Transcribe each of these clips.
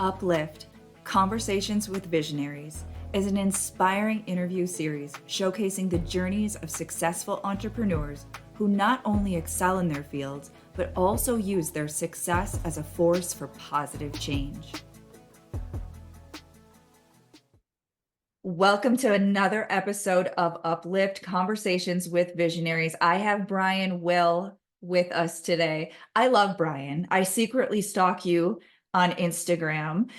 Uplift, Conversations with Visionaries, is an inspiring interview series showcasing the journeys of successful entrepreneurs who not only excel in their fields, but also use their success as a force for positive change. Welcome to another episode of Uplift, Conversations with Visionaries. I have Brian Will with us today. I love Brian. I secretly stalk you on Instagram.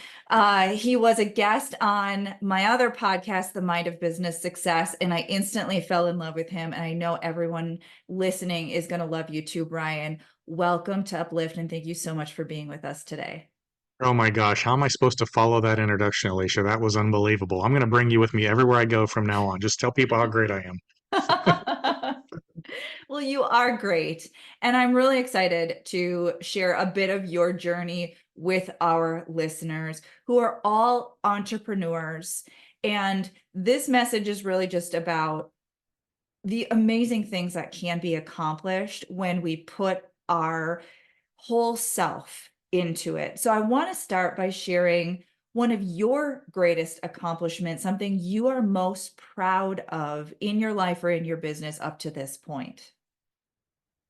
He was a guest on my other podcast, The Mind of Business Success, and I instantly fell in love with him. And I know everyone listening is going to love you too, Brian. Welcome to Uplift, and thank you so much for being with us today. Oh my gosh, how am I supposed to follow that introduction, Alicia? That was unbelievable. I'm going to bring you with me everywhere I go from now on. Just tell people how great I am. Well, you are great. And I'm really excited to share a bit of your journey with our listeners who are all entrepreneurs. And this message is really just about the amazing things that can be accomplished when we put our whole self into it. So I want to start by sharing one of your greatest accomplishments, something you are most proud of in your life or in your business up to this point.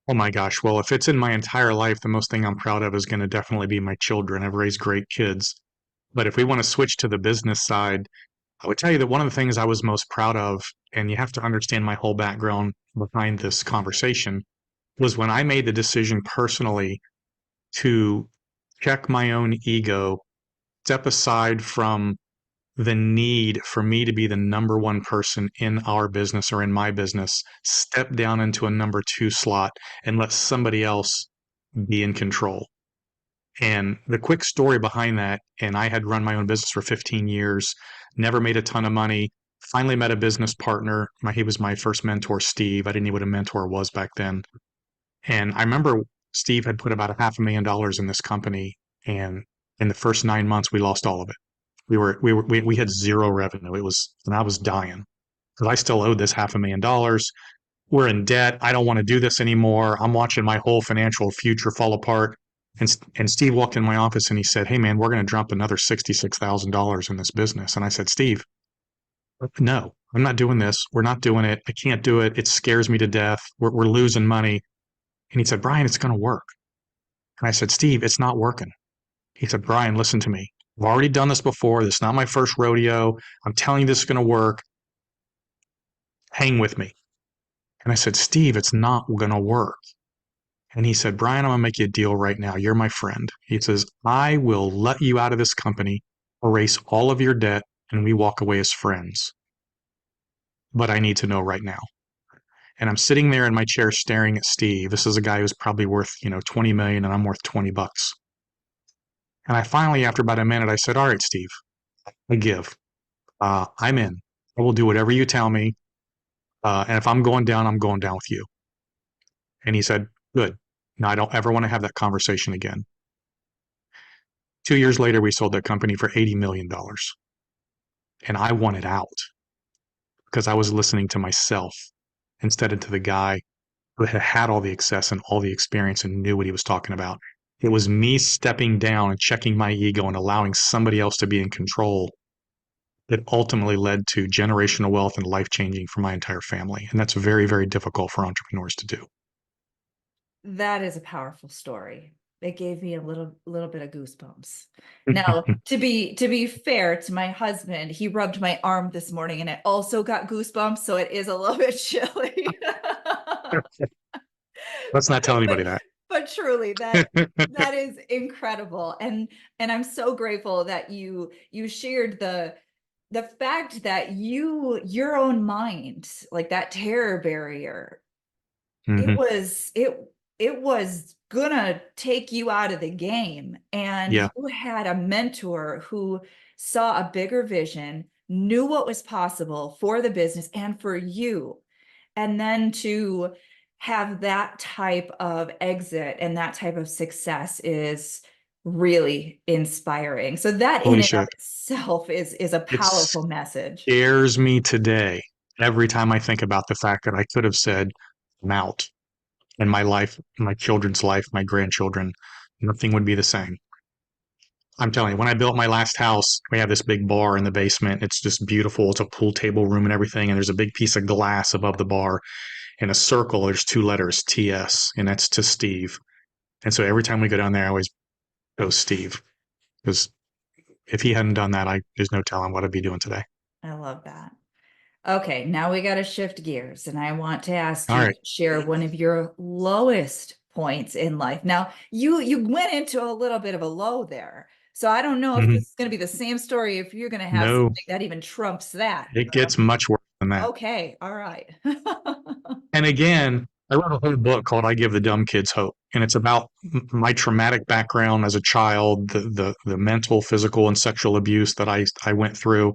Oh my gosh. Well, if it's in my entire life, the most thing I'm proud of is going to definitely be my children. I've raised great kids. But if we want to switch to the business side, I would tell you that one of the things I was most proud of, and you have to understand my whole background behind this conversation, was when I made the decision personally to check my own ego, step aside from the need for me to be the number one person in our business or in my business, step down into a number two slot and let somebody else be in control. And the quick story behind that, and I had run my own business for 15 years, never made a ton of money, finally met a business partner. He was my first mentor, Steve. I didn't know what a mentor was back then. And I remember Steve had put about $500,000 in this company. And in the first 9 months, we lost all of it. We had zero revenue. And I was dying because I still owed this $500,000. We're in debt. I don't want to do this anymore. I'm watching my whole financial future fall apart. And Steve walked in my office and he said, "Hey man, we're going to drop another $66,000 in this business." And I said, "Steve, no, I'm not doing this. We're not doing it. I can't do it. It scares me to death. We're losing money." And he said, "Brian, it's going to work." And I said, "Steve, it's not working." He said, "Brian, listen to me. I've already done this before. This is not my first rodeo. I'm telling you this is going to work. Hang with me." And I said, "Steve, it's not going to work." And he said, "Brian, I'm going to make you a deal right now. You're my friend." He says, "I will let you out of this company, erase all of your debt, and we walk away as friends. But I need to know right now." And I'm sitting there in my chair staring at Steve. This is a guy who's probably worth, 20 million and I'm worth 20 bucks. And I finally, after about a minute, I said, "All right, Steve, I give. I'm in. I will do whatever you tell me. And if I'm going down, I'm going down with you." And he said, "Good. Now I don't ever want to have that conversation again." 2 years later, we sold that company for $80 million. And I wanted out because I was listening to myself instead of to the guy who had had all the excess and all the experience and knew what he was talking about. It was me stepping down and checking my ego and allowing somebody else to be in control that ultimately led to generational wealth and life changing for my entire family. And that's very, very difficult for entrepreneurs to do. That is a powerful story. It gave me a little bit of goosebumps. Now, to be fair to my husband, he rubbed my arm this morning and it also got goosebumps, so it is a little bit chilly. Let's not tell but anybody that. but truly that is incredible. And I'm so grateful that you shared the fact that your own mind, like that terror barrier, it Hmm. was it was gonna take you out of the game, and Yeah. you had a mentor who saw a bigger vision, knew what was possible for the business and for you, and then to have that type of exit and that type of success is really inspiring. So that in and of Alicia, itself is a it powerful message. scares me today every time I think about the fact that I could have said, "I'm out." In my life, my children's life, my grandchildren, nothing would be the same. I'm telling you, when I built my last house, we have this big bar in the basement. It's just beautiful. It's a pool table room and everything. And there's a big piece of glass above the bar. In a circle, there's two letters, TS, and that's to Steve. And so every time we go down there, I always go Steve, because if he hadn't done that, there's no telling what I'd be doing today. I love that. Okay, now we got to shift gears, and I want to ask All you right. to share one of your lowest points in life. Now, you went into a little bit of a low there. So I don't know if Mhm. this is going to be the same story, if you're going to have No, something that even trumps that. it gets much worse than that. Okay, all right. And again, I wrote a whole book called "I Give the Dumb Kids Hope," and it's about my traumatic background as a child, the mental, physical, and sexual abuse that I went through,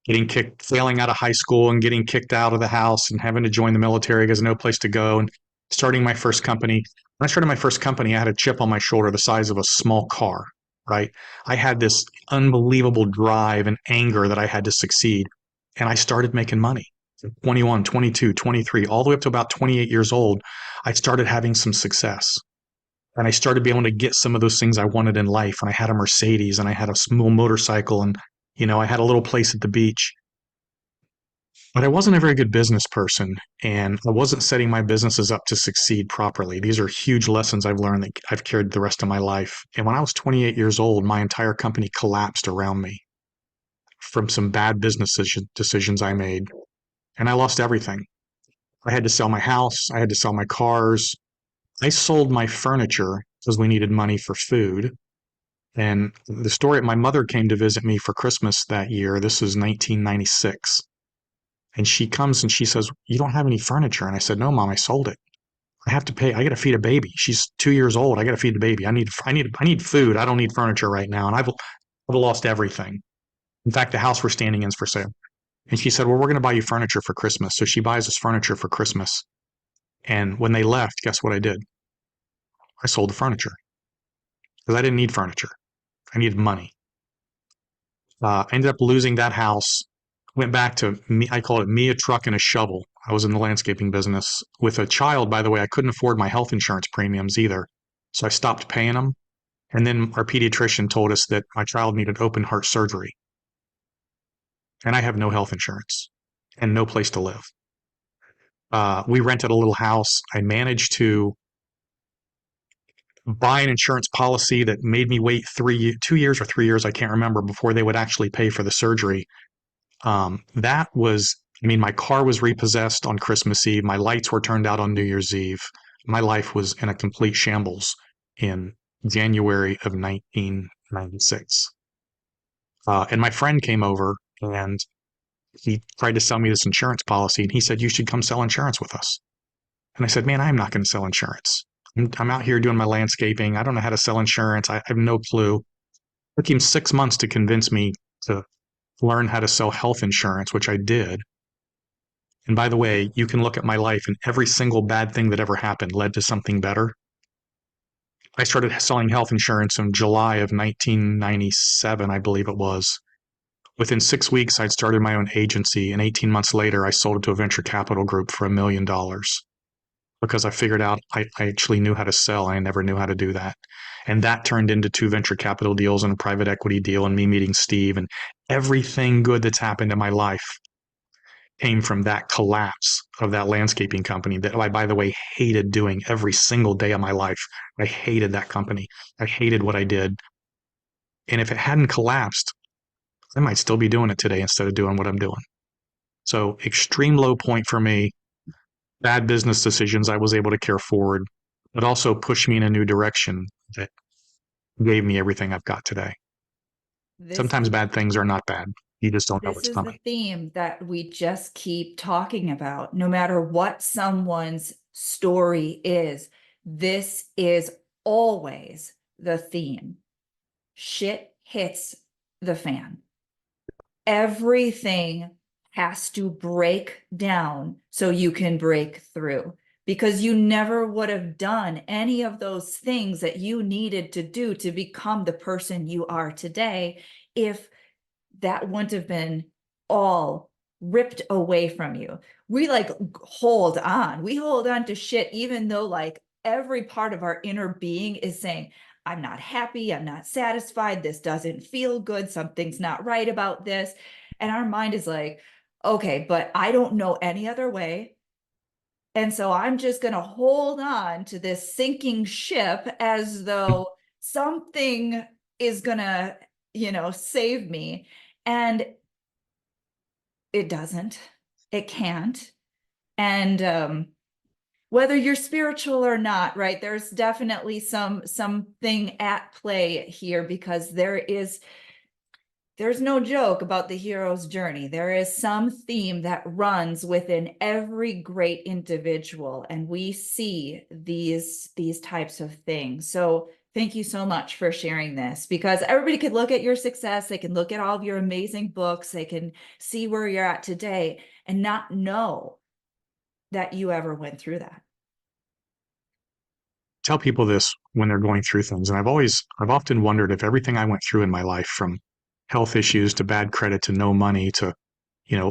getting kicked, failing out of high school, and getting kicked out of the house, and having to join the military because no place to go, and starting my first company. When I started my first company, I had a chip on my shoulder the size of a small car. Right, I had this unbelievable drive and anger that I had to succeed, and I started making money. 21, 22, 23, all the way up to about 28 years old, I started having some success. And I started being able to get some of those things I wanted in life. And I had a Mercedes and I had a small motorcycle and, I had a little place at the beach. But I wasn't a very good business person and I wasn't setting my businesses up to succeed properly. These are huge lessons I've learned that I've carried the rest of my life. And when I was 28 years old, my entire company collapsed around me from some bad business decisions I made. And I lost everything. I had to sell my house. I had to sell my cars. I sold my furniture because we needed money for food. And the story, my mother came to visit me for Christmas that year. This was 1996. And she comes and she says, "You don't have any furniture." And I said, "No, Mom, I sold it. I have to pay. I got to feed a baby. She's 2 years old. I got to feed the baby. I need food. I don't need furniture right now." And I've lost everything. In fact, the house we're standing in is for sale. And she said, "Well, we're going to buy you furniture for Christmas." So she buys us furniture for Christmas. And when they left, guess what I did? I sold the furniture because I didn't need furniture. I needed money. Ended up losing that house. Went back to me. I called it me, a truck, and a shovel. I was in the landscaping business with a child. By the way, I couldn't afford my health insurance premiums either. So I stopped paying them. And then our pediatrician told us that my child needed open heart surgery. And I have no health insurance and no place to live. We rented a little house. I managed to buy an insurance policy that made me wait 2 years or 3 years, I can't remember, before they would actually pay for the surgery. That was, I mean, my car was repossessed on Christmas Eve. My lights were turned out on New Year's Eve. My life was in a complete shambles in January of 1996. And my friend came over and he tried to sell me this insurance policy. And he said, "You should come sell insurance with us." And I said, "Man, I'm not going to sell insurance. I'm out here doing my landscaping. I don't know how to sell insurance. I have no clue." It took him 6 months to convince me to learn how to sell health insurance, which I did. And by the way, you can look at my life and every single bad thing that ever happened led to something better. I started selling health insurance in July of 1997, I believe it was. Within 6 weeks, I'd started my own agency, and 18 months later, I sold it to a venture capital group for $1 million because I figured out I actually knew how to sell. I never knew how to do that. And that turned into 2 venture capital deals and a private equity deal and me meeting Steve. And everything good that's happened in my life came from that collapse of that landscaping company that I, by the way, hated doing every single day of my life. I hated that company. I hated what I did. And if it hadn't collapsed, I might still be doing it today instead of doing what I'm doing. So, extreme low point for me, bad business decisions I was able to carry forward, but also pushed me in a new direction that gave me everything I've got today. This Sometimes bad things are not bad. You just don't know This what's is the coming. theme that we just keep talking about. No matter what someone's story is, this is always the theme. Shit hits the fan. Everything has to break down so you can break through, because you never would have done any of those things that you needed to do to become the person you are today if that wouldn't have been all ripped away from you. We hold on. We hold on to shit, even though every part of our inner being is saying, I'm not happy, I'm not satisfied, this doesn't feel good, something's not right about this. And our mind is like, okay, but I don't know any other way. And so I'm just going to hold on to this sinking ship as though something is going to, save me. And it doesn't, it can't. And whether you're spiritual or not, right, there's definitely something at play here, because there's no joke about the hero's journey. There is some theme that runs within every great individual, and we see these types of things. So thank you so much for sharing this, because everybody could look at your success, they can look at all of your amazing books, they can see where you're at today and not know that you ever went through that. Tell people this when they're going through things. And I've often wondered if everything I went through in my life, from health issues to bad credit to no money to,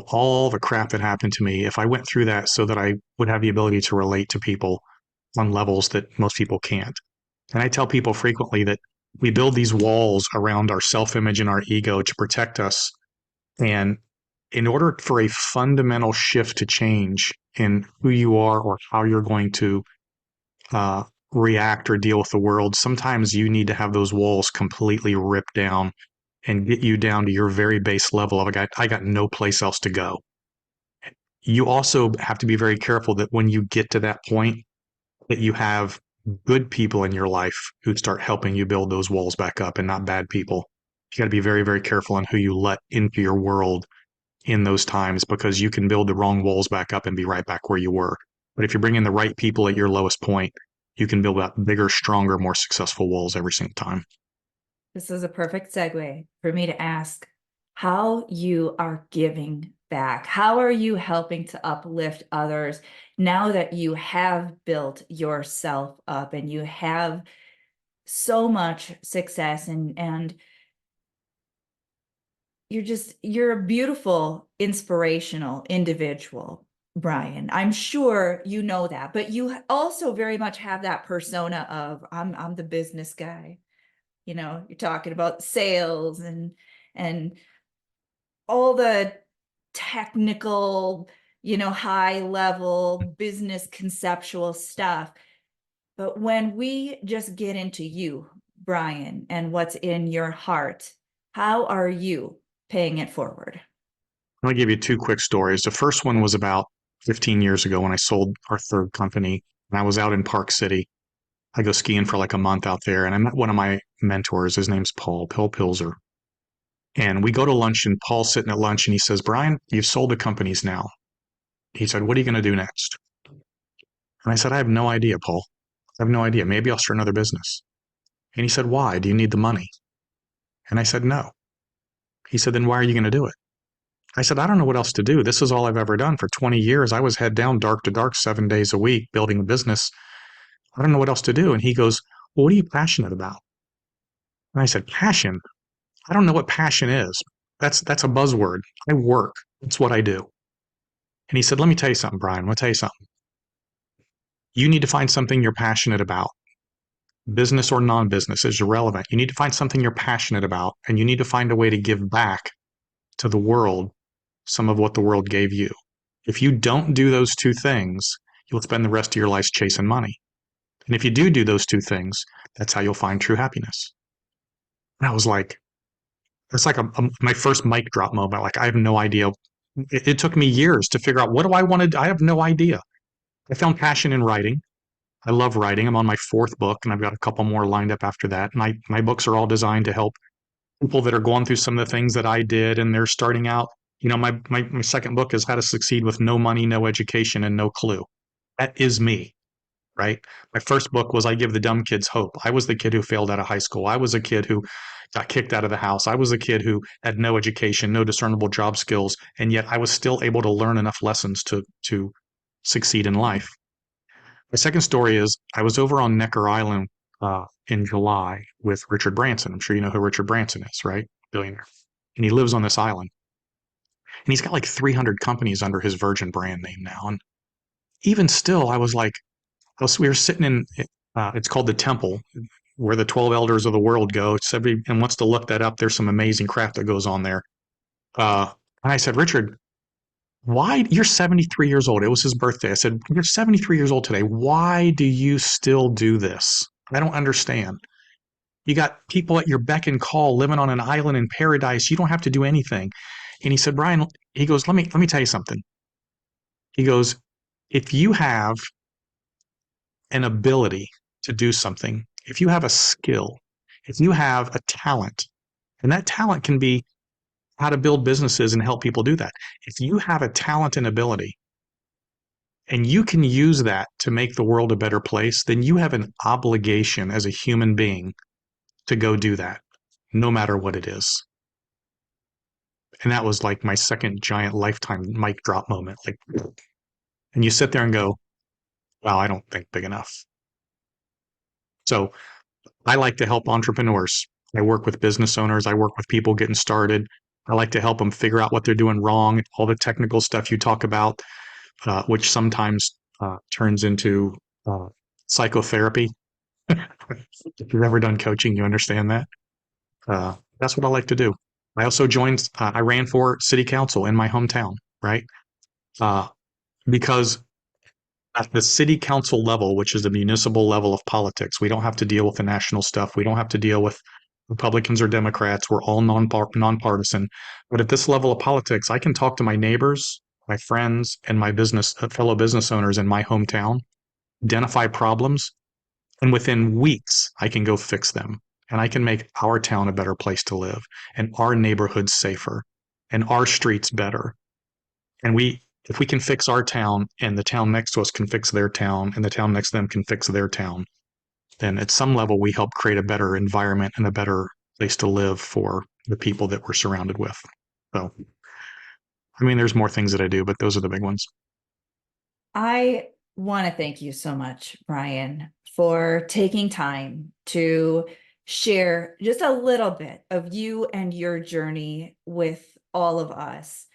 all the crap that happened to me, if I went through that so that I would have the ability to relate to people on levels that most people can't. And I tell people frequently that we build these walls around our self image and our ego to protect us. And in order for a fundamental shift to change in who you are or how you're going to uh, react or deal with the world, sometimes you need to have those walls completely ripped down and get you down to your very base level of I got no place else to go. You also have to be very careful that when you get to that point, that you have good people in your life who start helping you build those walls back up and not bad people. You got to be very, very careful on who you let into your world in those times, because you can build the wrong walls back up and be right back where you were. But if you bring in the right people at your lowest point, you can build up bigger, stronger, more successful walls every single time. This is a perfect segue for me to ask how you are giving back. How are you helping to uplift others now that you have built yourself up and you have so much success, and you're a beautiful, inspirational individual, Brian. I'm sure you know that, but you also very much have that persona of I'm the business guy. You're talking about sales and all the technical, high level business conceptual stuff. But when we just get into you, Brian, and what's in your heart, how are you paying it forward? I'll give you two quick stories. The first one was about 15 years ago when I sold our third company, and I was out in Park City. I go skiing for like a month out there, and I met one of my mentors. His name's Paul Pilzer. And we go to lunch, and Paul's sitting at lunch, and he says, Brian, you've sold the companies now. He said, what are you going to do next? And I said, I have no idea, Paul. I have no idea. Maybe I'll start another business. And he said, why? Do you need the money? And I said, no. He said, then why are you going to do it? I said, I don't know what else to do. This is all I've ever done. For 20 years, I was head down, dark to dark, 7 days a week, building a business. I don't know what else to do. And he goes, well, what are you passionate about? And I said, passion? I don't know what passion is. That's a buzzword. I work. That's what I do. And he said, let me tell you something, Brian. I'll tell you something. You need to find something you're passionate about. Business or non-business is irrelevant. You need to find something you're passionate about, and you need to find a way to give back to the world some of what the world gave you. If you don't do those two things, you'll spend the rest of your life chasing money. And if you do those two things, that's how you'll find true happiness. And I was like, it's like my first mic drop moment. Like, I have no idea. It took me years to figure out what do I want to do. I have no idea. I found passion in writing. I love writing. I'm on my fourth book, and I've got a couple more lined up after that. My books are all designed to help people that are going through some of the things that I did, and they're starting out. My second book is How to Succeed with No Money, No Education, and No Clue. That is me, right? My first book was I Give the Dumb Kids Hope. I was the kid who failed out of high school. I was a kid who got kicked out of the house. I was a kid who had no education, no discernible job skills, and yet I was still able to learn enough lessons to succeed in life. My second story is I was over on Necker Island in July with Richard Branson. I'm sure you know who Richard Branson is, right? Billionaire. And he lives on this island. And he's got like 300 companies under his Virgin brand name now. And even still, I was like, we were sitting in, it's called the Temple. where the 12 elders of the world go. Somebody and wants to look that up. There's some amazing crap that goes on there. And I said, Richard, why you're 73 years old? It was his birthday. I said, you're 73 years old today. Why do you still do this? I don't understand. You got people at your beck and call living on an island in paradise. You don't have to do anything. And he said, Brian, he goes, let me tell you something. He goes, if you have an ability to do something, if you have a skill, if you have a talent, and that talent can be how to build businesses and help people do that. If you have a talent and ability and you can use that to make the world a better place, then you have an obligation as a human being to go do that, no matter what it is. And that was like my second giant lifetime mic drop moment. Like, and you sit there and go, wow, I don't think big enough. So I like to help entrepreneurs. I work with business owners. I work with people getting started. I like to help them figure out what they're doing wrong, all the technical stuff you talk about, which sometimes turns into psychotherapy. If you've ever done coaching, you understand that. That's what I like to do. I also I ran for city council in my hometown, right? Uh, because at the city council level, which is the municipal level of politics, we don't have to deal with the national stuff. We don't have to deal with Republicans or Democrats. We're all nonpartisan. But at this level of politics, I can talk to my neighbors, my friends, and my fellow business owners in my hometown, identify problems, and within weeks, I can go fix them. And I can make our town a better place to live and our neighborhoods safer and our streets better. And if we can fix our town and the town next to us can fix their town and the town next to them can fix their town, then at some level we help create a better environment and a better place to live for the people that we're surrounded with. So, I mean, there's more things that I do, but those are the big ones. I want to thank you so much, Brian, for taking time to share just a little bit of you and your journey with all of us.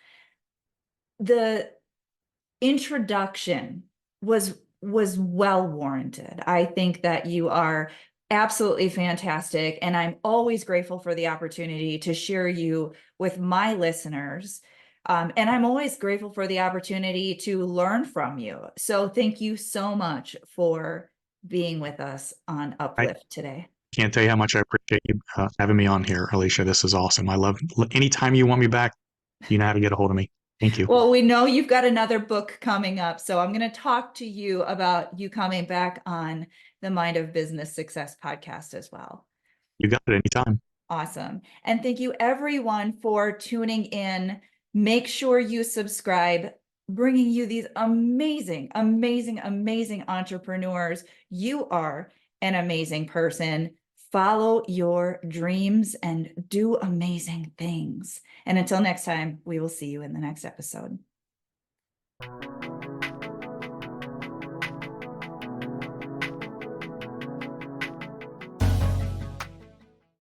The introduction was well warranted. I think that you are absolutely fantastic, and I'm always grateful for the opportunity to share you with my listeners. And I'm always grateful for the opportunity to learn from you. So thank you so much for being with us on I Uplift today. can't tell you how much I appreciate you having me on here, Alicia. This is awesome. I love anytime you want me back, you know how to get a hold of me. Thank you. Well, we know you've got another book coming up, so I'm going to talk to you about you coming back on the Mind of Business Success podcast as well. You got it anytime. Awesome. And thank you everyone for tuning in. Make sure you subscribe, bringing you these amazing, amazing, amazing entrepreneurs. You are an amazing person. Follow your dreams and do amazing things. And until next time, we will see you in the next episode.